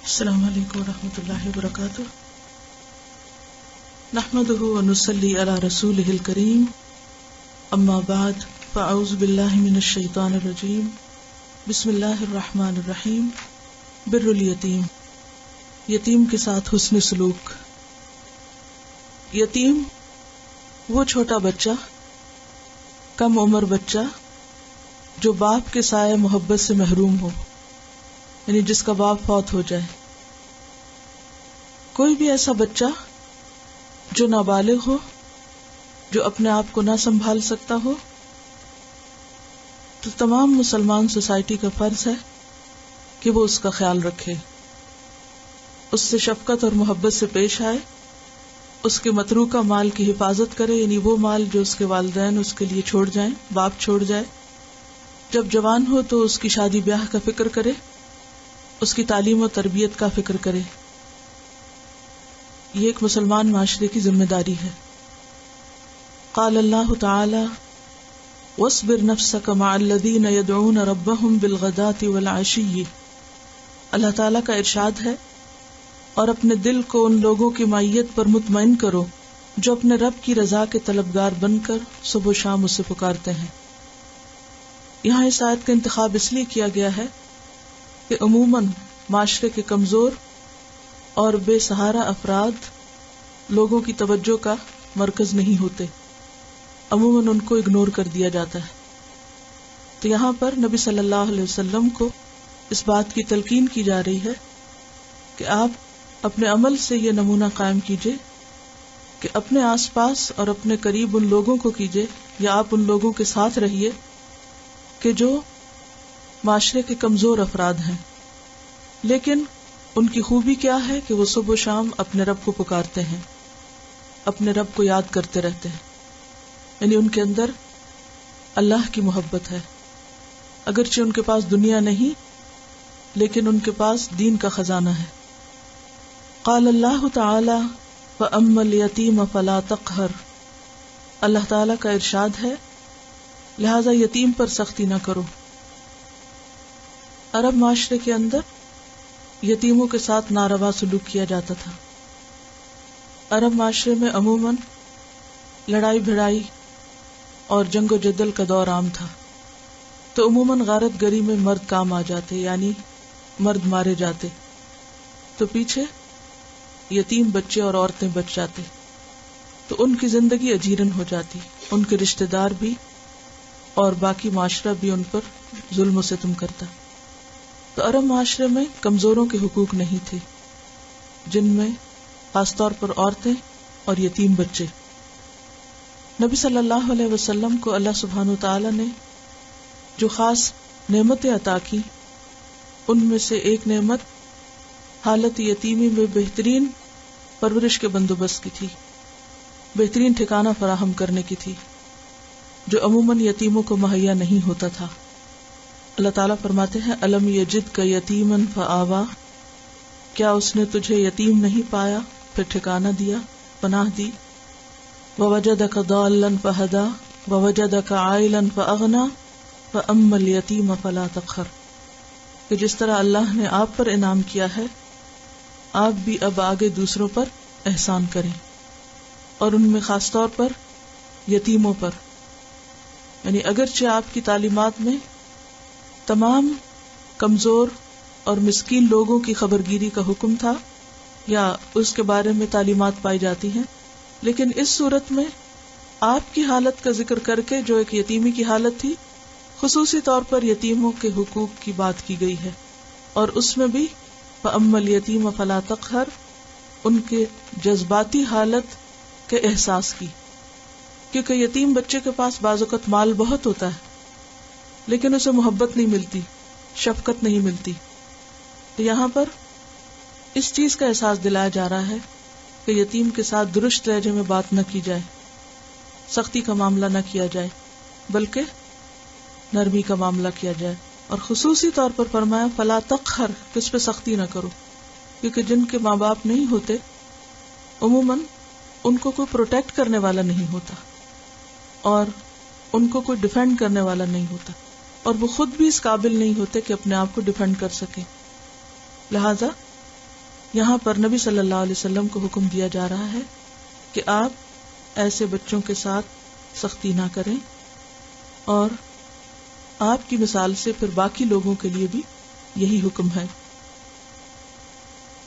السلام علیکم ورحمۃ اللہ وبرکاتہ. نحمده ونصلی علی رسولہ الکریم. اما بعد فاعوذ باللہ من الشیطان الرجیم. بسم اللہ الرحمن الرحیم. بر الیتیم، یتیم کے ساتھ حسن سلوک. یتیم وہ چھوٹا بچہ، کم عمر بچہ جو باپ کے سائے محبت سے محروم ہو، یعنی جس کا باپ فوت ہو جائے. کوئی بھی ایسا بچہ جو نابالغ ہو، جو اپنے آپ کو نہ سنبھال سکتا ہو، تو تمام مسلمان سوسائٹی کا فرض ہے کہ وہ اس کا خیال رکھے، اس سے شفقت اور محبت سے پیش آئے، اس کے متروکہ مال کی حفاظت کرے، یعنی وہ مال جو اس کے والدین اس کے لیے چھوڑ جائیں، باپ چھوڑ جائے. جب جوان ہو تو اس کی شادی بیاہ کا فکر کرے، اس کی تعلیم و تربیت کا فکر کرے. یہ ایک مسلمان معاشرے کی ذمہ داری ہے. قال اللہ تعالی واصبر نفسک مع الذین یدعون ربهم بالغداة والعشی. اللہ تعالی کا ارشاد ہے، اور اپنے دل کو ان لوگوں کی معیت پر مطمئن کرو جو اپنے رب کی رضا کے طلبگار بن کر صبح و شام اسے پکارتے ہیں. یہاں اس آیت کا انتخاب اس لیے کیا گیا ہے کہ عموماً معاشرے کے کمزور اور بے سہارا افراد لوگوں کی توجہ کا مرکز نہیں ہوتے، عموماً ان کو اگنور کر دیا جاتا ہے. تو یہاں پر نبی صلی اللہ علیہ وسلم کو اس بات کی تلقین کی جا رہی ہے کہ آپ اپنے عمل سے یہ نمونہ قائم کیجئے کہ اپنے آس پاس اور اپنے قریب ان لوگوں کو کیجئے، یا آپ ان لوگوں کے ساتھ رہیے کہ جو معاشرے کے کمزور افراد ہیں، لیکن ان کی خوبی کیا ہے کہ وہ صبح و شام اپنے رب کو پکارتے ہیں، اپنے رب کو یاد کرتے رہتے ہیں، یعنی ان کے اندر اللہ کی محبت ہے. اگرچہ ان کے پاس دنیا نہیں، لیکن ان کے پاس دین کا خزانہ ہے. قال اللہ تعالی فأما الیتیم فلا تقہر. اللہ تعالی کا ارشاد ہے، لہذا یتیم پر سختی نہ کرو. عرب معاشرے کے اندر یتیموں کے ساتھ ناروا سلوک کیا جاتا تھا. عرب معاشرے میں عموماً لڑائی بھڑائی اور جنگ و جدل کا دور عام تھا، تو عموماً غارت گری میں مرد کام آ جاتے، یعنی مرد مارے جاتے، تو پیچھے یتیم بچے اور عورتیں بچ جاتے، تو ان کی زندگی اجیرن ہو جاتی، ان کے رشتہ دار بھی اور باقی معاشرہ بھی ان پر ظلم و ستم کرتا. تو عرب معاشرے میں کمزوروں کے حقوق نہیں تھے، جن میں خاص طور پر عورتیں اور یتیم بچے. نبی صلی اللہ علیہ وسلم کو اللہ سبحانہ وتعالی نے جو خاص نعمتیں عطا کی، ان میں سے ایک نعمت حالت یتیمی میں بہترین پرورش کے بندوبست کی تھی، بہترین ٹھکانہ فراہم کرنے کی تھی، جو عموماً یتیموں کو مہیا نہیں ہوتا تھا. اللہ تعالیٰ فرماتے ہیں، الم یجدک یتیما فآویٰ. کیا اس نے تجھے یتیم نہیں پایا پھر ٹھکانہ دیا، پناہ دی. ووجدک ضالا فہدیٰ ووجدک عائلا فاغنیٰ فاما الیتیم فلا تقہر. کہ جس طرح اللہ نے آپ پر انعام کیا ہے، آپ بھی اب آگے دوسروں پر احسان کریں، اور ان میں خاص طور پر یتیموں پر. یعنی اگرچہ آپ کی تعلیمات میں تمام کمزور اور مسکین لوگوں کی خبرگیری کا حکم تھا، یا اس کے بارے میں تعلیمات پائی جاتی ہیں، لیکن اس صورت میں آپ کی حالت کا ذکر کر کے جو ایک یتیمی کی حالت تھی، خصوصی طور پر یتیموں کے حقوق کی بات کی گئی ہے، اور اس میں بھی فَأَمَّا الْيَتِيمَ فَلَا تَقْهَرْ، ان کے جذباتی حالت کے احساس کی. کیونکہ یتیم بچے کے پاس بعض اوقات مال بہت ہوتا ہے، لیکن اسے محبت نہیں ملتی، شفقت نہیں ملتی. تو یہاں پر اس چیز کا احساس دلایا جا رہا ہے کہ یتیم کے ساتھ درست لہجے میں بات نہ کی جائے، سختی کا معاملہ نہ کیا جائے، بلکہ نرمی کا معاملہ کیا جائے. اور خصوصی طور پر فرمایا فلا تقہر، کہ اس پہ سختی نہ کرو، کیونکہ جن کے ماں باپ نہیں ہوتے عموماً ان کو کوئی پروٹیکٹ کرنے والا نہیں ہوتا، اور ان کو کوئی ڈیفینڈ کرنے والا نہیں ہوتا، اور وہ خود بھی اس قابل نہیں ہوتے کہ اپنے آپ کو ڈیفینڈ کر سکیں. لہذا یہاں پر نبی صلی اللہ علیہ وسلم کو حکم دیا جا رہا ہے کہ آپ ایسے بچوں کے ساتھ سختی نہ کریں، اور آپ کی مثال سے پھر باقی لوگوں کے لیے بھی یہی حکم ہے۔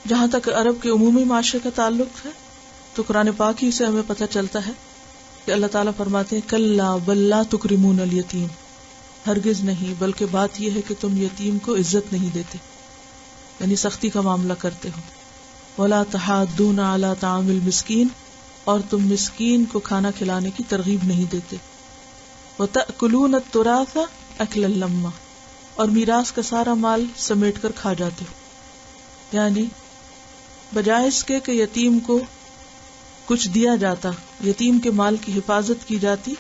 جہاں تک عرب کے عمومی معاشرے کا تعلق ہے تو قرآن پاک ہی سے ہمیں پتہ چلتا ہے کہ اللہ تعالیٰ فرماتے ہیں کلا بل لا تکرمون الیتیم، ہرگز نہیں، بلکہ بات یہ ہے کہ تم یتیم کو عزت نہیں دیتے، یعنی سختی کا معاملہ کرتے ہو۔ ولا تحاضون علی طعام المسکین، اور تم مسکین کو کھانا کھلانے کی ترغیب نہیں دیتے۔ وتأکلون التراث اکلا لما، اور میراث کا سارا مال سمیٹ کر کھا جاتے ہو، یعنی بجائے اس کے کہ یتیم کو کچھ دیا جاتا، یتیم کے مال کی حفاظت کی جاتی،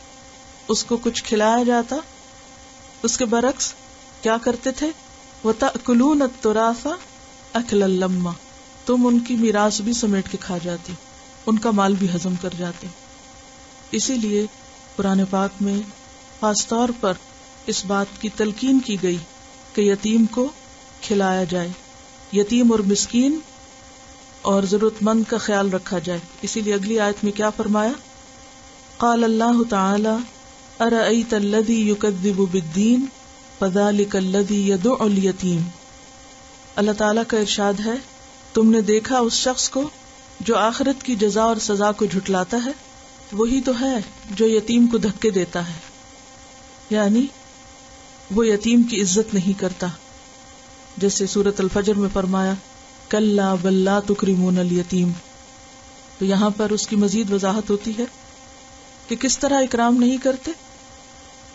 اس کو کچھ کھلایا جاتا، اس کے برعکس کیا کرتے تھے؟ وَتَأْكُلُونَ التُّرَاثَ أَكْلًا لَمًّا، تم ان کی میراث بھی سمیٹ کے کھا جاتی، ان کا مال بھی ہضم کر جاتے۔ اسی لیے قرآن پاک میں خاص طور پر اس بات کی تلقین کی گئی کہ یتیم کو کھلایا جائے، یتیم اور مسکین اور ضرورت مند کا خیال رکھا جائے۔ اسی لیے اگلی آیت میں کیا فرمایا؟ قال اللہ تعالی ارأیت الذی یکذب بالدین فذلک الذی یدع الیتیم۔ اللہ تعالیٰ کا ارشاد ہے، تم نے دیکھا اس شخص کو جو آخرت کی جزا اور سزا کو جھٹلاتا ہے، وہی تو ہے جو یتیم کو دھکے دیتا ہے، یعنی وہ یتیم کی عزت نہیں کرتا، جیسے سورۃ الفجر میں فرمایا کلا بل لا تکرمون الیتیم۔ تو یہاں پر اس کی مزید وضاحت ہوتی ہے کہ کس طرح اکرام نہیں کرتے،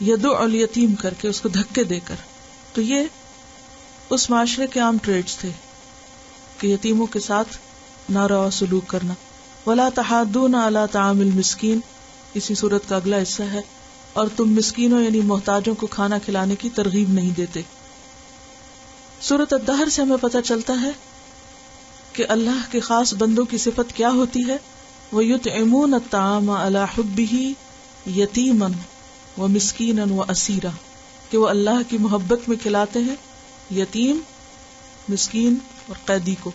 یدع الیتیم کر کے، اس کو دھکے دے کر۔ تو یہ اس معاشرے کے عام ٹریٹس تھے کہ یتیموں کے ساتھ ناروا سلوک کرنا۔ ولا تحاضون علی طعام المسکین، اسی صورت کا اگلا حصہ ہے، اور تم مسکینوں یعنی محتاجوں کو کھانا کھلانے کی ترغیب نہیں دیتے۔ سورۃ الدہر سے ہمیں پتہ چلتا ہے کہ اللہ کے خاص بندوں کی صفت کیا ہوتی ہے، وَيُطْعِمُونَ الطَّعَامَ عَلَى حُبِّهِ يَتِيمًا وَمِسْكِينًا وَأَسِيرًا، کہ وہ اللہ کی محبت میں کھلاتے ہیں یتیم، مسکین اور قیدی کو۔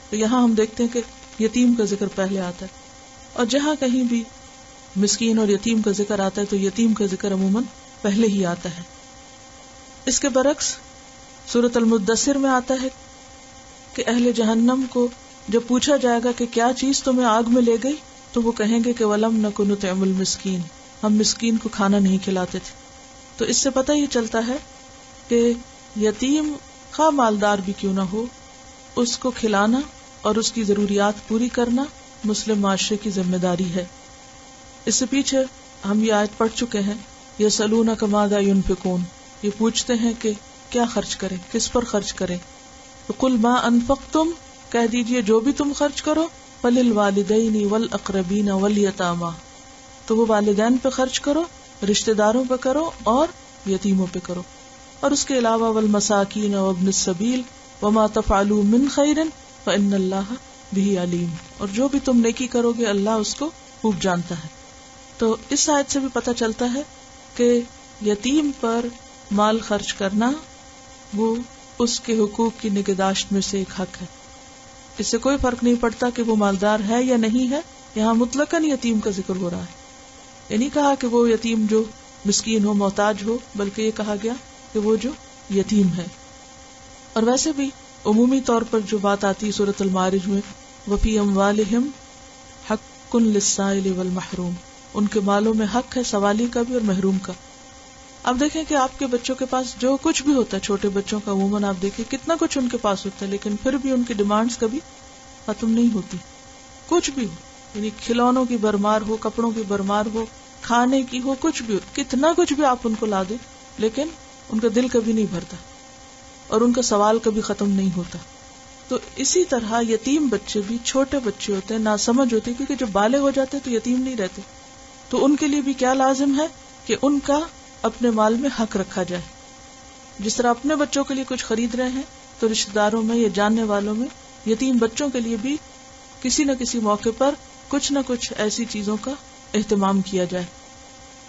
تو یہاں ہم دیکھتے ہیں کہ یتیم کا ذکر پہلے آتا ہے، اور جہاں کہیں بھی مسکین اور یتیم کا ذکر آتا ہے تو یتیم کا ذکر عموماً پہلے ہی آتا ہے۔ اس کے برعکس سورۃ المدثر میں آتا ہے کہ اہل جہنم کو جب پوچھا جائے گا کہ کیا چیز تمہیں آگ میں لے گئی، تو وہ کہیں گے کہ وَلَمْ نَكُ نُطْعِمُ الْمِسْكِينَ، ہم مسکین کو کھانا نہیں کھلاتے تھے۔ تو اس سے پتہ یہ چلتا ہے کہ یتیم خواہ مالدار بھی کیوں نہ ہو، اس کو کھلانا اور اس کی ضروریات پوری کرنا مسلم معاشرے کی ذمہ داری ہے۔ اس سے پیچھے ہم یہ آیت پڑھ چکے ہیں، یسألونک ماذا ینفقون، یہ پوچھتے ہیں کہ کیا خرچ کریں، کس پر خرچ کریں۔ قل ما انفقتم، کہہ دیجئے جو بھی تم خرچ کرو، فللوالدین والاقربین والیتامی، تو وہ والدین پہ خرچ کرو، رشتہ داروں پہ کرو اور یتیموں پہ کرو، اور اس کے علاوہ والمساکین وابن السبیل وما تفعلوا من خیر فإن اللہ بہ علیم، اور جو بھی تم نیکی کرو گے اللہ اس کو خوب جانتا ہے۔ تو اس آیت سے بھی پتہ چلتا ہے کہ یتیم پر مال خرچ کرنا وہ اس کے حقوق کی نگہداشت میں سے ایک حق ہے۔ اس سے کوئی فرق نہیں پڑتا کہ وہ مالدار ہے یا نہیں ہے، یہاں مطلقاً یتیم کا ذکر ہو رہا ہے۔ یہ نہیں کہا کہ وہ یتیم جو مسکین ہو، محتاج ہو، بلکہ یہ کہا گیا کہ وہ جو یتیم ہے۔ اور ویسے بھی عمومی طور پر جو بات آتی ہے سورۃ المعارج میں، وفی اموالہم حق للسائل والمحروم، ان کے مالوں میں حق ہے سوالی کا بھی اور محروم کا۔ اب دیکھیں کہ آپ کے بچوں کے پاس جو کچھ بھی ہوتا ہے، چھوٹے بچوں کا عموماً آپ دیکھیں کتنا کچھ ان کے پاس ہوتا ہے، لیکن پھر بھی ان کی ڈیمانڈز کبھی ختم نہیں ہوتی، کچھ بھی ہو، یعنی کھلونوں کی برمار ہو، کپڑوں کی برمار ہو، کھانے کی ہو، کچھ بھی ہو، کتنا کچھ بھی آپ ان کو لا دیں، لیکن ان کا دل کبھی نہیں بھرتا اور ان کا سوال کبھی ختم نہیں ہوتا۔ تو اسی طرح یتیم بچے بھی چھوٹے بچے ہوتے ہیں، ناسمجھ ہوتے ہیں، کیونکہ جب بالغ ہو جاتے تو یتیم نہیں رہتے، تو ان کے لیے بھی کیا لازم ہے کہ ان کا اپنے مال میں حق رکھا جائے۔ جس طرح اپنے بچوں کے لیے کچھ خرید رہے ہیں تو رشتہ داروں میں یا جاننے والوں میں یتیم بچوں کے لیے بھی کسی نہ کسی موقع پر کچھ نہ کچھ ایسی چیزوں کا اہتمام کیا جائے،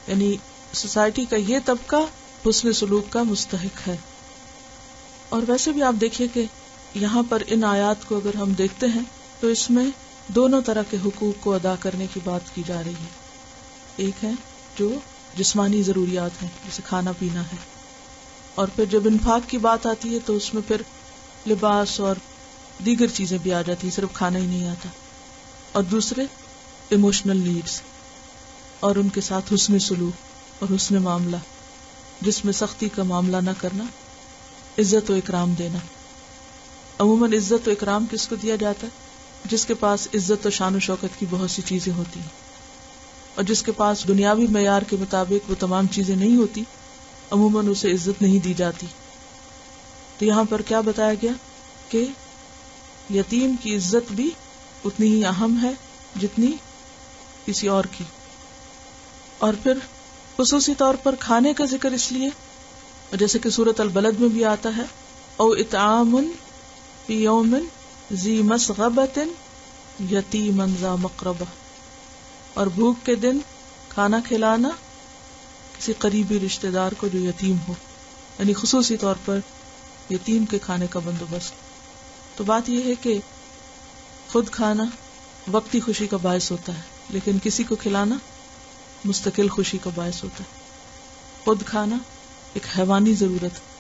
یعنی سوسائٹی کا یہ طبقہ حسن سلوک کا مستحق ہے۔ اور ویسے بھی آپ دیکھیے کہ یہاں پر ان آیات کو اگر ہم دیکھتے ہیں تو اس میں دونوں طرح کے حقوق کو ادا کرنے کی بات کی جا رہی ہے. ایک ہے جو جسمانی ضروریات ہیں جیسے کھانا پینا ہے، اور پھر جب انفاق کی بات آتی ہے تو اس میں پھر لباس اور دیگر چیزیں بھی آ جاتی ہیں، صرف کھانا ہی نہیں آتا. اور دوسرے ایموشنل نیڈز اور ان کے ساتھ حسن سلوک اور حسن معاملہ، جس میں سختی کا معاملہ نہ کرنا، عزت و اکرام دینا. عموماً عزت و اکرام کس کو دیا جاتا ہے؟ جس کے پاس عزت و شان و شوکت کی بہت سی چیزیں ہوتی ہیں، اور جس کے پاس دنیاوی معیار کے مطابق وہ تمام چیزیں نہیں ہوتی، عموماً اسے عزت نہیں دی جاتی. تو یہاں پر کیا بتایا گیا کہ یتیم کی عزت بھی اتنی ہی اہم ہے جتنی کسی اور کی. اور پھر خصوصی طور پر کھانے کا ذکر اس لیے، جیسے کہ سورۃ البلد میں بھی آتا ہے، او اطعام فی یوم ذی مسغبۃ یتیما ذا مقربہ، اور بھوک کے دن کھانا کھلانا کسی قریبی رشتہ دار کو جو یتیم ہو، یعنی خصوصی طور پر یتیم کے کھانے کا بندوبست. تو بات یہ ہے کہ خود کھانا وقتی خوشی کا باعث ہوتا ہے، لیکن کسی کو کھلانا مستقل خوشی کا باعث ہوتا ہے. خود کھانا ایک حیوانی ضرورت ہے.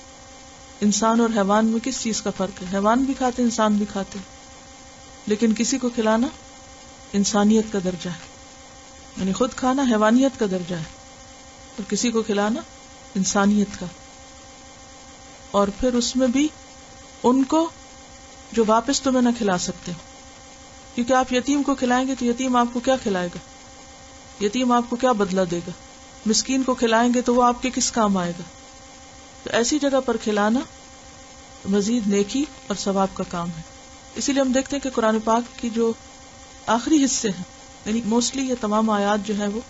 انسان اور حیوان میں کس چیز کا فرق ہے؟ حیوان بھی کھاتے، انسان بھی کھاتے، لیکن کسی کو کھلانا انسانیت کا درجہ ہے، یعنی خود کھانا حیوانیت کا درجہ ہے اور کسی کو کھلانا انسانیت کا. اور پھر اس میں بھی ان کو جو واپس تمہیں نہ کھلا سکتے، کیونکہ آپ یتیم کو کھلائیں گے تو یتیم آپ کو کیا کھلائے گا؟ یتیم آپ کو کیا بدلہ دے گا؟ مسکین کو کھلائیں گے تو وہ آپ کے کس کام آئے گا؟ تو ایسی جگہ پر کھلانا مزید نیکی اور ثواب کا کام ہے. اسی لیے ہم دیکھتے ہیں کہ قرآن پاک کی جو آخری حصے ہیں، یعنی موسٹلی یہ تمام آیات جو ہے وہ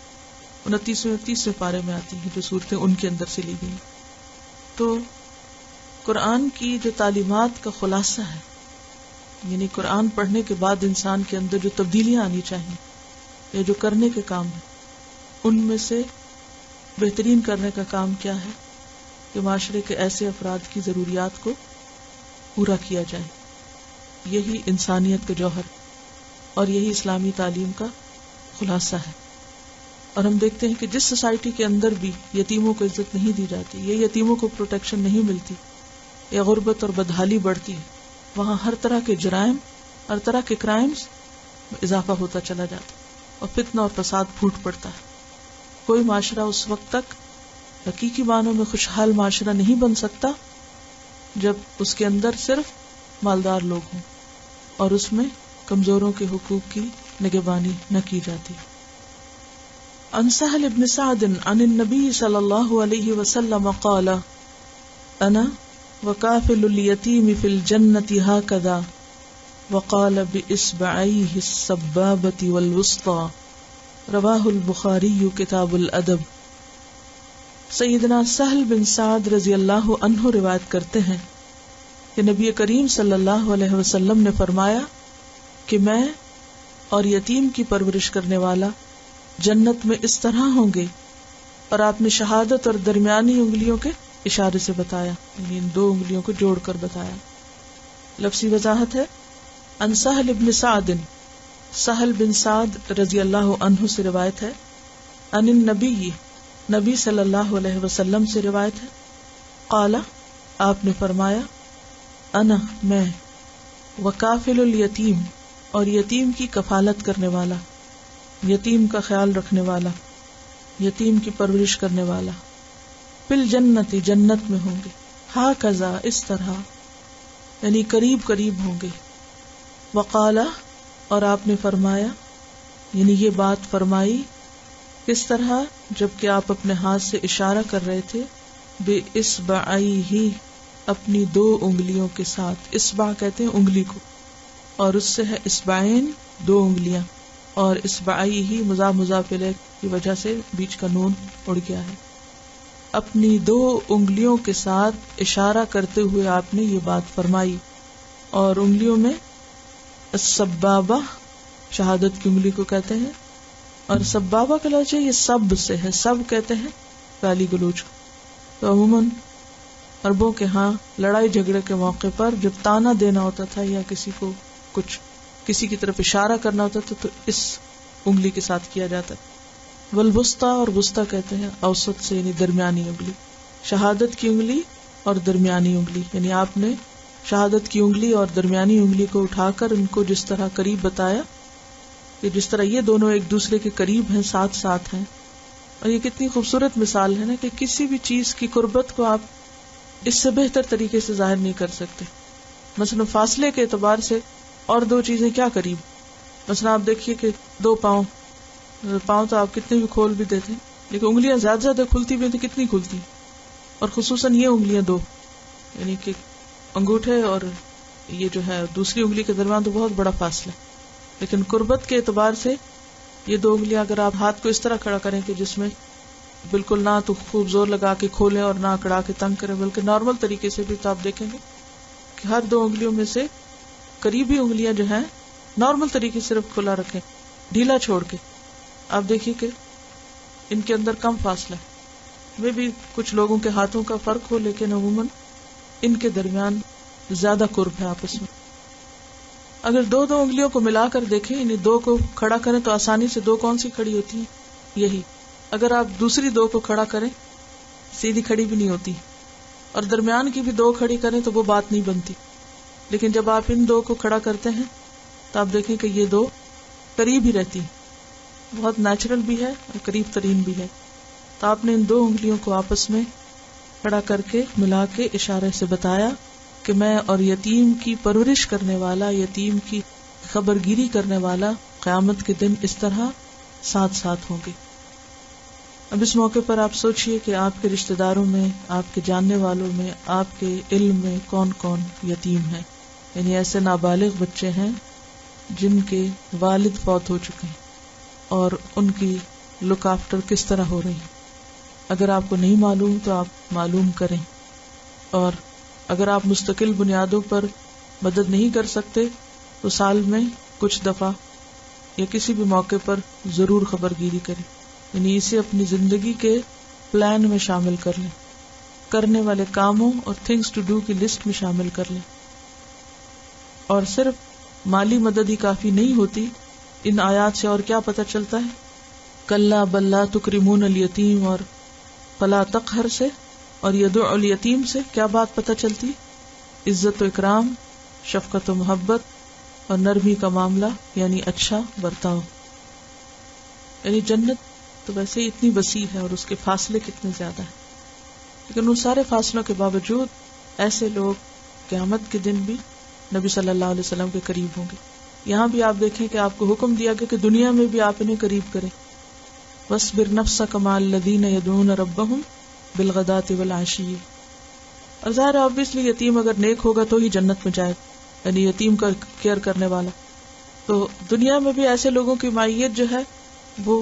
29ویں 30ویں پارے میں آتی ہیں، جو صورتیں ان کے اندر سے لی گئی. تو قرآن کی جو تعلیمات کا خلاصہ ہے، یعنی قرآن پڑھنے کے بعد انسان کے اندر جو تبدیلیاں آنی چاہیے یا جو کرنے کے کام ہیں، ان میں سے بہترین کرنے کا کام کیا ہے کہ معاشرے کے ایسے افراد کی ضروریات کو پورا کیا جائے. یہی انسانیت کا جوہر اور یہی اسلامی تعلیم کا خلاصہ ہے. اور ہم دیکھتے ہیں کہ جس سوسائٹی کے اندر بھی یتیموں کو عزت نہیں دی جاتی، یہ یتیموں کو پروٹیکشن نہیں ملتی، یا غربت اور بدحالی بڑھتی ہے، وہاں ہر طرح کے جرائم، ہر طرح کے کرائمز میں اضافہ ہوتا چلا جاتا اور فتنہ اور فساد پھوٹ پڑتا ہے. کوئی معاشرہ اس وقت تک حقیقی معنوں میں خوشحال معاشرہ نہیں بن سکتا جب اس کے اندر صرف مالدار لوگ ہوں اور اس میں کمزوروں کے حقوق کی نگہبانی نہ کی جاتی. عن سہل بن سعد عن النبی صلی اللہ علیہ وسلم قال انا وکافل الیتیم فی الجنۃ ہکذا وقال باصبعیہ السبابۃ والوسطی، رواہ البخاری کتاب الادب. سیدنا سہل بن سعد رضی اللہ عنہ روایت کرتے ہیں کہ نبی کریم صلی اللہ علیہ وسلم نے فرمایا کہ میں اور یتیم کی پرورش کرنے والا جنت میں اس طرح ہوں گے، اور آپ نے شہادت اور درمیانی انگلیوں کے اشارے سے بتایا، یعنی ان دو انگلیوں کو جوڑ کر بتایا. لفظی وضاحت ہے، عن سہل بن سعد، سہل بن سعد رضی اللہ عنہ سے روایت ہے، عن النبی، نبی صلی اللہ علیہ وسلم سے روایت ہے، قال، آپ نے فرمایا، انا، میں، وکافل الیتیم، اور یتیم کی کفالت کرنے والا، یتیم کا خیال رکھنے والا، یتیم کی پرورش کرنے والا، فی الجنت، جنت میں ہوں گے، ہاکذا، اس طرح، یعنی قریب قریب ہوں گے. وقال، اور آپ نے فرمایا، یعنی یہ بات فرمائی کس طرح؟ جبکہ آپ اپنے ہاتھ سے اشارہ کر رہے تھے، بے اصبعیہ، اپنی دو انگلیوں کے ساتھ. اصبع کہتے ہیں انگلی کو، اور اس سے ہے اصبعین، دو انگلیاں، اور اصبعیہ مضاف الیہ کی وجہ سے بیچ کا نون اڑ گیا ہے. اپنی دو انگلیوں کے ساتھ اشارہ کرتے ہوئے آپ نے یہ بات فرمائی. اور انگلیوں میں السبابہ، شہادت کی انگلی کو کہتے ہیں، اور سبابہ کا لفظ یہ سب سے ہے، سب کہتے ہیں گالی گلوچ کو. تو عموماً عربوں کے ہاں لڑائی جھگڑے کے موقع پر جب تانا دینا ہوتا تھا یا کسی کو کسی کی طرف اشارہ کرنا ہوتا تھا تو اس انگلی کے ساتھ کیا جاتا ہے۔ والوسطی، اور وسطی کہتے ہیں اوسط سے یعنی درمیانی انگلی، شہادت کی انگلی اور درمیانی انگلی، یعنی آپ نے شہادت کی انگلی اور درمیانی انگلی کو اٹھا کر ان کو جس طرح قریب بتایا کہ جس طرح یہ دونوں ایک دوسرے کے قریب ہیں، ساتھ ساتھ ہیں۔ اور یہ کتنی خوبصورت مثال ہے نا کہ کسی بھی چیز کی قربت کو آپ اس سے بہتر طریقے سے ظاہر نہیں کر سکتے۔ مثلا فاصلے کے اعتبار سے اور دو چیزیں کیا قریب، مثلا آپ دیکھیے کہ دو پاؤں تو آپ کتنے بھی کھول بھی دیتے ہیں، لیکن انگلیاں زیادہ زیادہ کھلتی بھی تو کتنی کھلتی، اور خصوصاً یہ انگلیاں دو، یعنی کہ انگوٹھے اور یہ جو ہے دوسری انگلی کے درمیان تو بہت بڑا فاصلہ ہے، لیکن قربت کے اعتبار سے یہ دو انگلیاں اگر آپ ہاتھ کو اس طرح کھڑا کریں کہ جس میں بالکل نہ تو خوب زور لگا کے کھولیں اور نہ اکڑا کے تنگ کریں، بلکہ نارمل طریقے سے بھی، تو آپ دیکھیں گے کہ ہر دو انگلیوں میں سے قریبی انگلیاں جو ہیں نارمل طریقے سے صرف کھلا رکھیں، ڈھیلا چھوڑ کے، آپ دیکھیے کہ ان کے اندر کم فاصلہ ہے۔ میں بھی کچھ لوگوں کے ہاتھوں کا فرق ہو، لیکن عموماً ان کے درمیان زیادہ قرب ہے آپس میں۔ اگر دو انگلیوں کو ملا کر دیکھیں، یعنی دو کو کھڑا کریں تو آسانی سے دو کون سی کھڑی ہوتی ہیں؟ یہی۔ اگر آپ دوسری دو کو کھڑا کریں سیدھی کھڑی بھی نہیں ہوتی، اور درمیان کی بھی دو کھڑی کریں تو وہ بات نہیں بنتی، لیکن جب آپ ان دو کو کھڑا کرتے ہیں تو آپ دیکھیں کہ یہ دو قریب ہی رہتی ہیں، بہت نیچرل بھی ہے اور قریب ترین بھی ہے۔ تو آپ نے ان دو انگلیوں کو آپس میں کھڑا کر کے ملا کے اشارے سے بتایا کہ میں اور یتیم کی پرورش کرنے والا، یتیم کی خبرگیری کرنے والا قیامت کے دن اس طرح ساتھ ساتھ ہوں گے۔ اب اس موقع پر آپ سوچئے کہ آپ کے رشتہ داروں میں، آپ کے جاننے والوں میں، آپ کے علم میں کون کون یتیم ہیں، یعنی ایسے نابالغ بچے ہیں جن کے والد فوت ہو چکے ہیں اور ان کی لک آفٹر کس طرح ہو رہی ہے۔ اگر آپ کو نہیں معلوم تو آپ معلوم کریں، اور اگر آپ مستقل بنیادوں پر مدد نہیں کر سکتے تو سال میں کچھ دفعہ یا کسی بھی موقع پر ضرور خبرگیری کریں، یعنی اسے اپنی زندگی کے پلان میں شامل کر لیں، کرنے والے کاموں اور تھنگس ٹو ڈو کی لسٹ میں شامل کر لیں۔ اور صرف مالی مدد ہی کافی نہیں ہوتی، ان آیات سے اور کیا پتہ چلتا ہے؟ کلا بل لا تکرمون الیتیم اور فلا تقہر سے اور یدع الیتیم سے کیا بات پتہ چلتی؟ عزت و اکرام، شفقت و محبت اور نرمی کا معاملہ، یعنی اچھا برتاؤ۔ یعنی جنت تو ویسے ہی اتنی وسیع ہے اور اس کے فاصلے کتنے زیادہ ہیں، لیکن ان سارے فاصلوں کے باوجود ایسے لوگ قیامت کے دن بھی نبی صلی اللہ علیہ وسلم کے قریب ہوں گے۔ یہاں بھی آپ دیکھیں کہ آپ کو حکم دیا گیا کہ دنیا میں بھی آپ انہیں قریب کریں۔ وَاصْبِرْ نَفْسَكَ مَعَ الَّذِينَ يَدْعُونَ رَبَّهُمْ بِالْغَدَاةِ وَالْعَشِيِّ۔ اور ظاہر آبویسلی یتیم اگر نیک ہوگا تو ہی جنت میں جائے، یعنی یتیم کا کیئر کرنے والا۔ تو دنیا میں بھی ایسے لوگوں کی معیت جو ہے وہ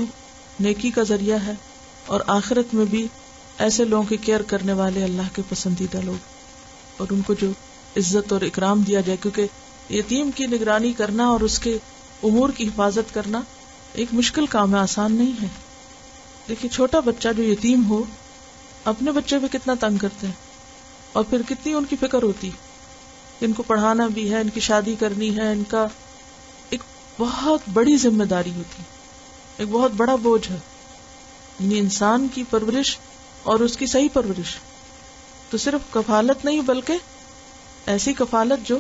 نیکی کا ذریعہ ہے، اور آخرت میں بھی ایسے لوگوں کی کیئر کرنے والے اللہ کے پسندیدہ لوگ، اور ان کو جو عزت اور اکرام دیا جائے، کیونکہ یتیم کی نگرانی کرنا اور اس کے امور کی حفاظت کرنا ایک مشکل کام ہے، آسان نہیں ہے۔ دیکھیے چھوٹا بچہ جو یتیم ہو، اپنے بچے بھی کتنا تنگ کرتے ہیں، اور پھر کتنی ان کی فکر ہوتی، ان کو پڑھانا بھی ہے، ان کی شادی کرنی ہے، ان کا ایک بہت بڑی ذمہ داری ہوتی، ایک بہت بڑا بوجھ ہے۔ یعنی انسان کی پرورش اور اس کی صحیح پرورش تو صرف کفالت نہیں بلکہ ایسی کفالت جو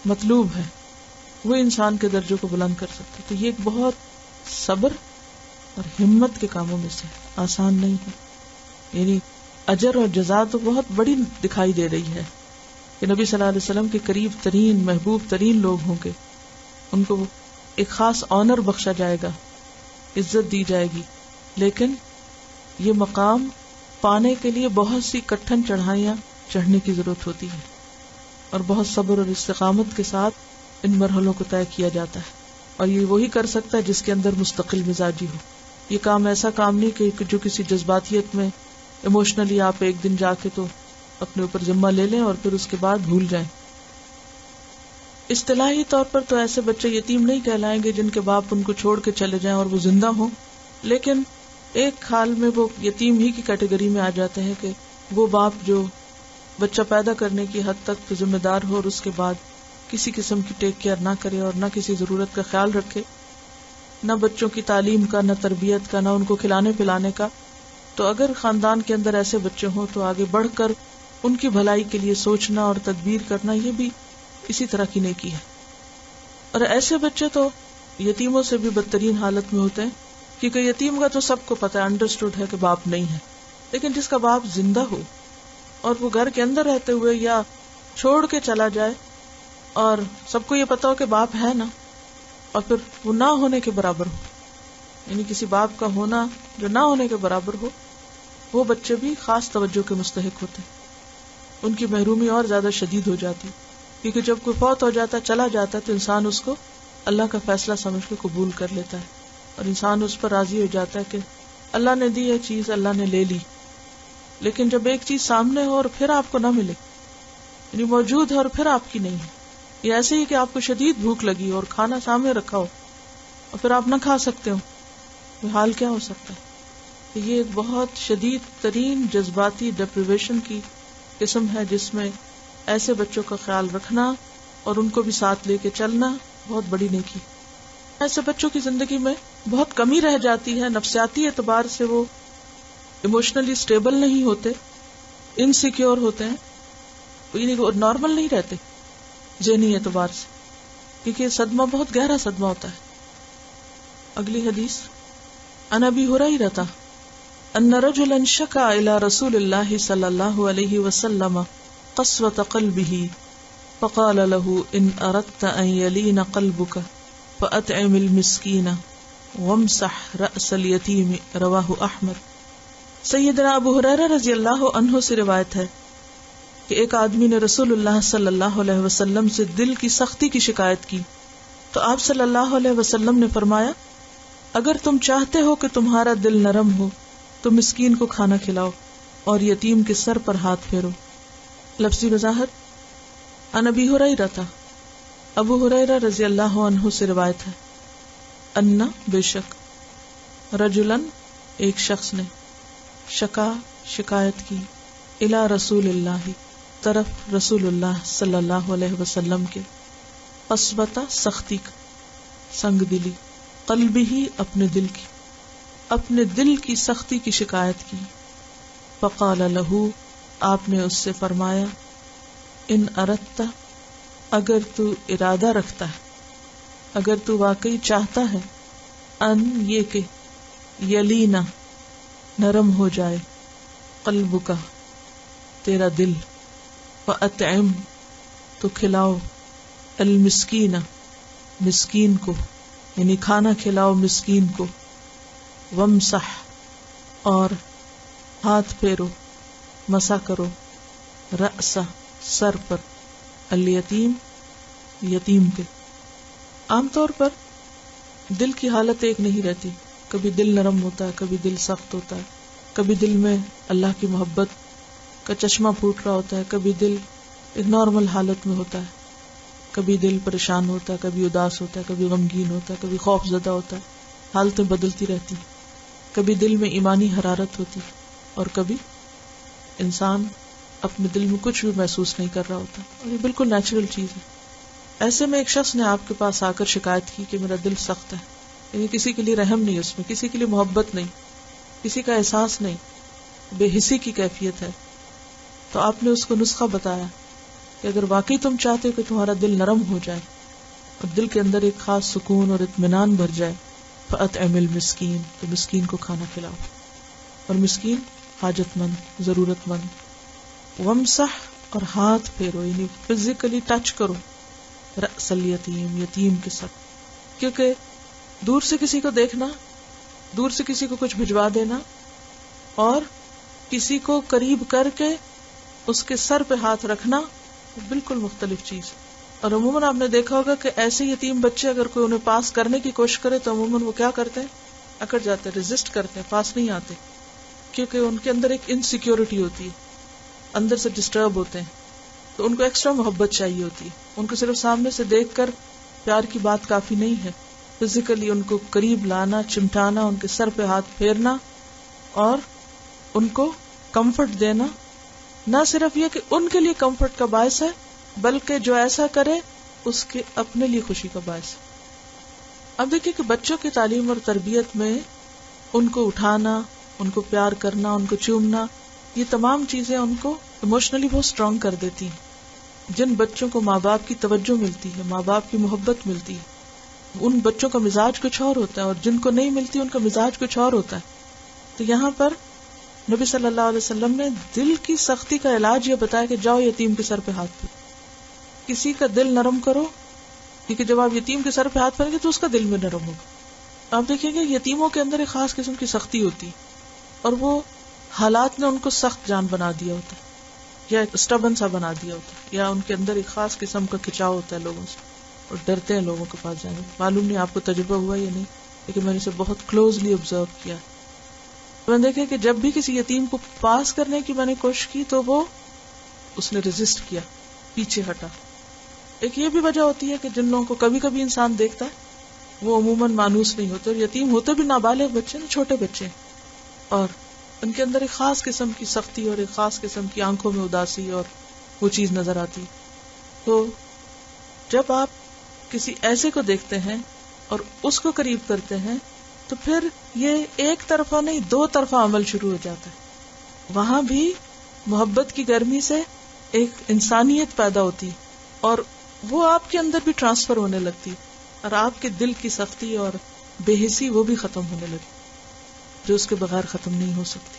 مطلوب ہے، وہ انسان کے درجوں کو بلند کر سکتی۔ تو یہ ایک بہت صبر اور ہمت کے کاموں میں سے آسان نہیں ہے، یعنی اجر اور جزا تو بہت بڑی دکھائی دے رہی ہے کہ نبی صلی اللہ علیہ وسلم کے قریب ترین محبوب ترین لوگ ہوں گے، ان کو ایک خاص آنر بخشا جائے گا، عزت دی جائے گی، لیکن یہ مقام پانے کے لیے بہت سی کٹھن چڑھائیاں چڑھنے کی ضرورت ہوتی ہے، اور بہت صبر اور استقامت کے ساتھ ان مرحلوں کو طے کیا جاتا ہے، اور یہ وہی کر سکتا ہے جس کے اندر مستقل مزاجی ہو۔ یہ کام ایسا کام نہیں کہ جو کسی جذباتیت میں ایموشنلی آپ ایک دن جا کے تو اپنے اوپر ذمہ لے لیں اور پھر اس کے بعد بھول جائیں۔ اصطلاحی طور پر تو ایسے بچے یتیم نہیں کہلائیں گے جن کے باپ ان کو چھوڑ کے چلے جائیں اور وہ زندہ ہوں، لیکن ایک حال میں وہ یتیم ہی کی کیٹیگری میں آ جاتے ہیں کہ وہ باپ جو بچہ پیدا کرنے کی حد تک تو ذمہ دار ہو اور اس کے بعد کسی قسم کی ٹیک کیئر نہ کرے اور نہ کسی ضرورت کا خیال رکھے، نہ بچوں کی تعلیم کا، نہ تربیت کا، نہ ان کو کھلانے پلانے کا، تو اگر خاندان کے اندر ایسے بچے ہوں تو آگے بڑھ کر ان کی بھلائی کے لیے سوچنا اور تدبیر کرنا یہ بھی اسی طرح کی نیکی ہے۔ اور ایسے بچے تو یتیموں سے بھی بدترین حالت میں ہوتے ہیں، کیونکہ یتیم کا تو سب کو پتہ ہے، انڈرسٹوڈ ہے کہ باپ نہیں ہے، لیکن جس کا باپ زندہ ہو اور وہ گھر کے اندر رہتے ہوئے یا چھوڑ کے چلا جائے اور سب کو یہ پتا ہو کہ باپ ہے نا، اور پھر وہ نہ ہونے کے برابر ہو، یعنی کسی باپ کا ہونا جو نہ ہونے کے برابر ہو، وہ بچے بھی خاص توجہ کے مستحق ہوتے ہیں، ان کی محرومی اور زیادہ شدید ہو جاتی، کیونکہ جب کوئی فوت ہو جاتا ہے، چلا جاتا ہے، تو انسان اس کو اللہ کا فیصلہ سمجھ کے قبول کر لیتا ہے اور انسان اس پر راضی ہو جاتا ہے کہ اللہ نے دی یہ چیز، اللہ نے لے لی۔ لیکن جب ایک چیز سامنے ہو اور پھر آپ کو نہ ملے، یعنی موجود ہے اور پھر آپ کی نہیں ہے، یہ ایسے ہی کہ آپ کو شدید بھوک لگی اور کھانا سامنے رکھا ہو اور پھر آپ نہ کھا سکتے ہو، تو حال کیا ہو سکتا ہے؟ تو یہ ایک بہت شدید ترین جذباتی ڈپریویشن کی قسم ہے، جس میں ایسے بچوں کا خیال رکھنا اور ان کو بھی ساتھ لے کے چلنا بہت بڑی نیکی۔ ایسے بچوں کی زندگی میں بہت کمی رہ جاتی ہے، نفسیاتی اعتبار سے وہ ایموشنلی سٹیبل نہیں ہوتے، انسیکیور ہوتے ہیں، یعنی وہ نارمل نہیں رہتے ذہنی اعتبار سے، کیونکہ صدمہ بہت گہرا صدمہ ہوتا ہے۔ اگلی حدیث، عن ابی ہریرہ ان رجلا شکا الى رسول اللہ صلی اللہ علیہ وسلم قسوة قلبہ فقال له ان اردت ان يلين قلبك فأطعم المسکین وامسح رأس الیتیم، رواہ احمد۔ سیدنا ابو ہریرہ رضی اللہ عنہ سے روایت ہے کہ ایک آدمی نے رسول اللہ صلی اللہ علیہ وسلم سے دل کی سختی کی شکایت کی، تو آپ صلی اللہ علیہ وسلم نے فرمایا، اگر تم چاہتے ہو کہ تمہارا دل نرم ہو تو مسکین کو کھانا کھلاؤ اور یتیم کے سر پر ہاتھ پھیرو۔ لفظی وضاحت، عن ابی ہریرہ، ابو ہریرہ رضی اللہ عنہ سے روایت ہے، ان بے شک، رجلن ایک شخص نے، شکا شکایت کی، الی رسول اللہ طرف رسول اللہ صلی اللہ علیہ وسلم کے، قسوۃ سختی کا، سنگ دلی، قلبہ اپنے دل کی، اپنے دل کی سختی کی شکایت کی، فقال لہ آپ نے اس سے فرمایا، ان اردت اگر تو ارادہ رکھتا ہے، اگر تو واقعی چاہتا ہے، ان یہ کہ یلینا نرم ہو جائے، قلب کا تیرا دل، فاطعم تو کھلاؤ، المسکین مسکین کو، یعنی کھانا کھلاؤ مسکین کو، وامسح اور ہاتھ پھیرو، مسا کرو، رأسا سر پر، الیتیم یتیم کے۔ عام طور پر دل کی حالت ایک نہیں رہتی، کبھی دل نرم ہوتا ہے، کبھی دل سخت ہوتا ہے، کبھی دل میں اللہ کی محبت کا چشمہ پھوٹ رہا ہوتا ہے، کبھی دل ایک نارمل حالت میں ہوتا ہے، کبھی دل پریشان ہوتا ہے، کبھی اداس ہوتا ہے، کبھی غمگین ہوتا ہے، کبھی خوف زدہ ہوتا ہے، حالتیں بدلتی رہتی، کبھی دل میں ایمانی حرارت ہوتی اور کبھی انسان اپنے دل میں کچھ بھی محسوس نہیں کر رہا ہوتا، اور یہ بالکل نیچرل چیز ہے۔ ایسے میں ایک شخص نے آپ کے پاس آ کر شکایت کی کہ میرا دل سخت ہے، یعنی کسی کے لیے رحم نہیں، اس میں کسی کے لیے محبت نہیں، کسی کا احساس نہیں، بے حسی کی کیفیت ہے۔ تو آپ نے اس کو نسخہ بتایا کہ اگر واقعی تم چاہتے ہو کہ تمہارا دل نرم ہو جائے اور دل کے اندر ایک خاص سکون اور اطمینان بھر جائے، فأطعم المسکین تو مسکین کو کھانا کھلاؤ، اور مسکین حاجت مند، ضرورت مند، وامسح اور ہاتھ پھیرو، یعنی فزیکلی ٹچ کرو، رأس الیتیم یتیم کے ساتھ، کیونکہ دور سے کسی کو دیکھنا، دور سے کسی کو کچھ بھجوا دینا اور کسی کو قریب کر کے اس کے سر پہ ہاتھ رکھنا بالکل مختلف چیز۔ اور عموماً آپ نے دیکھا ہوگا کہ ایسے یتیم بچے اگر کوئی انہیں پاس کرنے کی کوشش کرے تو عموماً وہ کیا کرتے ہیں، اکڑ جاتے ہیں، ریزسٹ کرتے ہیں، پاس نہیں آتے، کیونکہ ان کے اندر ایک انسیکیورٹی ہوتی ہے، اندر سے ڈسٹرب ہوتے ہیں، تو ان کو ایکسٹرا محبت چاہیے ہوتی ہے۔ ان کو صرف سامنے سے دیکھ کر پیار کی بات کافی نہیں ہے، فزیکلی ان کو قریب لانا، چمٹانا، ان کے سر پہ ہاتھ پھیرنا اور ان کو کمفرٹ دینا، نہ صرف یہ کہ ان کے لیے کمفرٹ کا باعث ہے، بلکہ جو ایسا کرے اس کے اپنے لیے خوشی کا باعث ہے۔ اب دیکھیں کہ بچوں کی تعلیم اور تربیت میں ان کو اٹھانا، ان کو پیار کرنا، ان کو چومنا، یہ تمام چیزیں ان کو ایموشنلی بہت اسٹرانگ کر دیتی ہیں۔ جن بچوں کو ماں باپ کی توجہ ملتی ہے، ماں باپ کی محبت ملتی ہے، ان بچوں کا مزاج کچھ اور ہوتا ہے، اور جن کو نہیں ملتی ان کا مزاج کچھ اور ہوتا ہے۔ تو یہاں پر نبی صلی اللہ علیہ وسلم نے دل کی سختی کا علاج یہ بتایا کہ جاؤ یتیم کے سر پہ ہاتھ پھیرو، کسی کا دل نرم کرو، کیونکہ جب آپ یتیم کے سر پہ ہاتھ پھیریں گے تو اس کا دل میں نرم ہوگا۔ آپ دیکھیں گے یتیموں کے اندر ایک خاص قسم کی سختی ہوتی، اور وہ حالات نے ان کو سخت جان بنا دیا ہوتا ہے، یا ایک اسٹبن سا بنا دیا ہوتا ہے، یا ان کے اندر ایک خاص قسم کا کھچاؤ ہوتا ہے لوگوں سے، اور ڈرتے ہیں لوگوں کے پاس جانے۔ معلوم نہیں آپ کو تجربہ ہوا یا نہیں، لیکن میں نے اسے بہت کلوزلی آبزرو کیا۔ میں نے دیکھا کہ جب بھی کسی یتیم کو پاس کرنے کی میں نے کوشش کی تو اس نے ریزسٹ کیا، پیچھے ہٹا۔ ایک یہ بھی وجہ ہوتی ہے کہ جن لوگوں کو کبھی کبھی انسان دیکھتا ہے وہ عموماً مانوس نہیں ہوتے، اور یتیم ہوتے بھی نابالغ بچے، چھوٹے بچے، اور ان کے اندر ایک خاص قسم کی سختی اور ایک خاص قسم کی آنکھوں میں اداسی اور وہ چیز نظر آتی۔ تو جب آپ کسی ایسے کو دیکھتے ہیں اور اس کو قریب کرتے ہیں تو پھر یہ ایک طرفہ نہیں، دو طرفہ عمل شروع ہو جاتا ہے۔ وہاں بھی محبت کی گرمی سے ایک انسانیت پیدا ہوتی، اور وہ آپ کے اندر بھی ٹرانسفر ہونے لگتی، اور آپ کے دل کی سختی اور بے حسی وہ بھی ختم ہونے لگتی، جو اس کے بغیر ختم نہیں ہو سکتی۔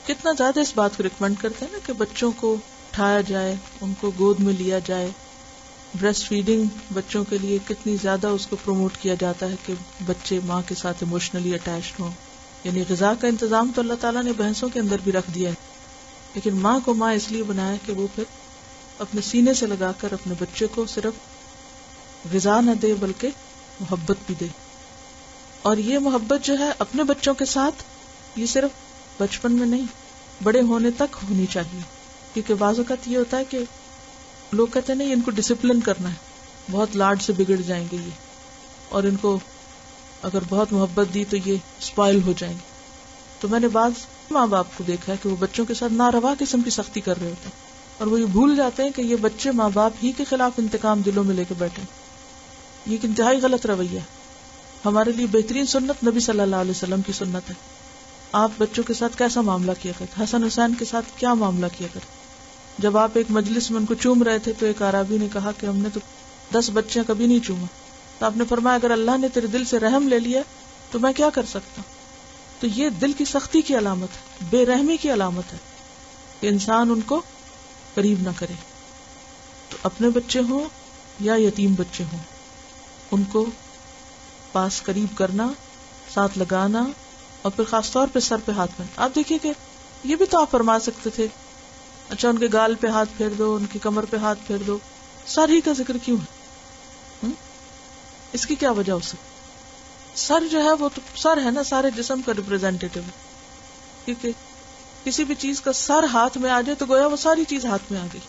کتنا زیادہ اس بات کو ریکمینڈ کرتے ہیں نا کہ بچوں کو اٹھایا جائے، ان کو گود میں لیا جائے۔ بریسٹ فیڈنگ بچوں کے لیے کتنی زیادہ اس کو پروموٹ کیا جاتا ہے کہ بچے ماں کے ساتھ ایموشنلی اٹیچڈ ہوں۔ یعنی غذا کا انتظام تو اللہ تعالیٰ نے بھینسوں کے اندر بھی رکھ دیا ہے، لیکن ماں کو ماں اس لیے بنایا کہ وہ پھر اپنے سینے سے لگا کر اپنے بچے کو صرف غذا نہ دے بلکہ محبت بھی دے۔ اور یہ محبت جو ہے اپنے بچوں کے ساتھ یہ صرف بچپن میں نہیں، بڑے ہونے تک ہونی چاہیے، کیونکہ بعض اوقات یہ ہوتا ہے کہ لوگ کہتے ہیں نہیں ان کو ڈسپلن کرنا ہے، بہت لاڈ سے بگڑ جائیں گے یہ، اور ان کو اگر بہت محبت دی تو یہ اسپائل ہو جائیں گے۔ تو میں نے بعض ماں باپ کو دیکھا ہے کہ وہ بچوں کے ساتھ ناروا قسم کی سختی کر رہے ہوتے ہیں، اور وہ یہ بھول جاتے ہیں کہ یہ بچے ماں باپ ہی کے خلاف انتقام دلوں میں لے کے بیٹھے۔ یہ ایک انتہائی غلط رویہ ہے۔ ہمارے لیے بہترین سنت نبی صلی اللہ علیہ وسلم کی سنت ہے۔ آپ بچوں کے ساتھ کیسا معاملہ کیا کرتے؟ حسن حسین کے ساتھ کیا معاملہ کیا کرتے؟ جب آپ ایک مجلس میں ان کو چوم رہے تھے تو ایک اعرابی نے کہا کہ ہم نے تو 10 بچے کبھی نہیں چوما، تو آپ نے فرمایا اگر اللہ نے تیرے دل سے رحم لے لیا تو میں کیا کر سکتا ہوں؟ تو یہ دل کی سختی کی علامت ہے، بے رحمی کی علامت ہے کہ انسان ان کو قریب نہ کرے۔ تو اپنے بچے ہوں یا یتیم بچے ہوں، ان کو پاس قریب کرنا، ساتھ لگانا، اور پھر خاص طور پہ سر پہ ہاتھ پھیرنا۔ آپ دیکھیے کہ یہ بھی تو آپ فرما سکتے تھے، اچھا ان کے گال پہ ہاتھ پھیر دو، ان کی کمر پہ ہاتھ پھیر دو، سر ہی کا ذکر کیوں ہے؟ اس کی کیا وجہ ہو سکتی؟ سر جو ہے وہ تو سر ہے نا، سارے جسم کا ریپرزینٹیٹیو ہے، کیونکہ کسی بھی چیز کا سر ہاتھ میں آ جائے تو گویا وہ ساری چیز ہاتھ میں آ گئی،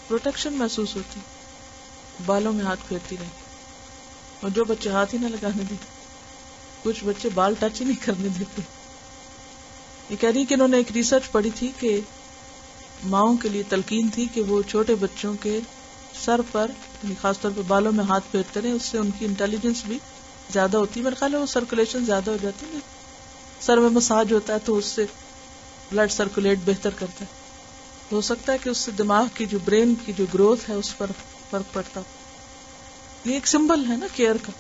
پروٹیکشن محسوس ہوتی۔ بالوں میں ہاتھ پھیرتی رہی، اور جو بچے ہاتھ ہی نہ لگانے دیتے، کچھ بچے بال ٹچ ہی نہیں کرنے دیتے۔ یہ کہہ رہی کہ انہوں نے ایک ریسرچ پڑھی تھی کہ ماؤں کے لیے تلقین تھی کہ وہ چھوٹے بچوں کے سر پر خاص طور پہ بالوں میں ہاتھ پھیرتے رہے، اس سے ان کی انٹیلیجنس بھی زیادہ ہوتی ہے، میرے خیال ہے وہ سرکولیشن زیادہ ہو جاتی ہے، سر میں مساج ہوتا ہے تو اس سے بلڈ سرکولیٹ بہتر کرتا ہے، ہو سکتا ہے کہ اس سے دماغ کی جو برین کی جو گروتھ ہے اس پر فرق پڑتا۔ یہ ایک سمبل ہے نا کیئر کا۔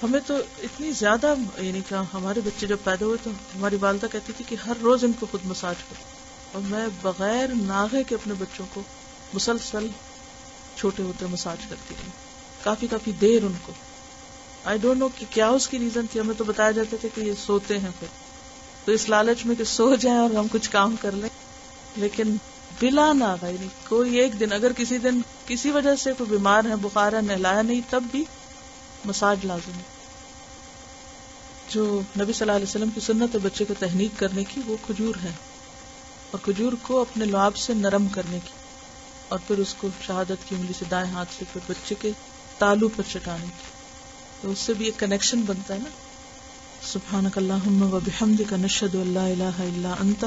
ہمیں تو اتنی زیادہ، یعنی کہ ہمارے بچے جب پیدا ہوئے تو ہماری والدہ کہتی تھی کہ ہر روز ان کو خود مساج کرو، اور میں بغیر ناغے کے اپنے بچوں کو مسلسل چھوٹے ہوتے مساج کرتی رہی، کافی دیر ان کو۔ آئی ڈونٹ نو کہ کیا اس کی ریزن تھی، ہمیں تو بتایا جاتا تھا کہ یہ سوتے ہیں، پھر تو اس لالچ میں کہ سو جائیں اور ہم کچھ کام کر لیں، لیکن بلا ناغہ، یعنی کوئی ایک دن اگر کسی دن کسی وجہ سے کوئی بیمار ہے، بخار ہے، نہلایا نہیں، تب بھی مساج لازم ہے۔ جو نبی صلی اللہ علیہ وسلم کی سنت ہے بچے کو تہنیک کرنے کی، وہ کھجور ہے، اور کھجور کو اپنے لعاب سے نرم کرنے کی، اور پھر اس کو شہادت کی انگلی سے دائیں ہاتھ سے پھر بچے کے تالو پر چٹانے کی، تو اس سے بھی ایک کنیکشن بنتا ہے نا۔ سبحانک اللہم و بحمدک نشہد ان لا الہ الا انت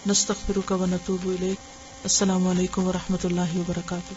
نستغفرک ونتوب الیک. السلام علیکم ورحمۃ اللہ وبرکاتہ.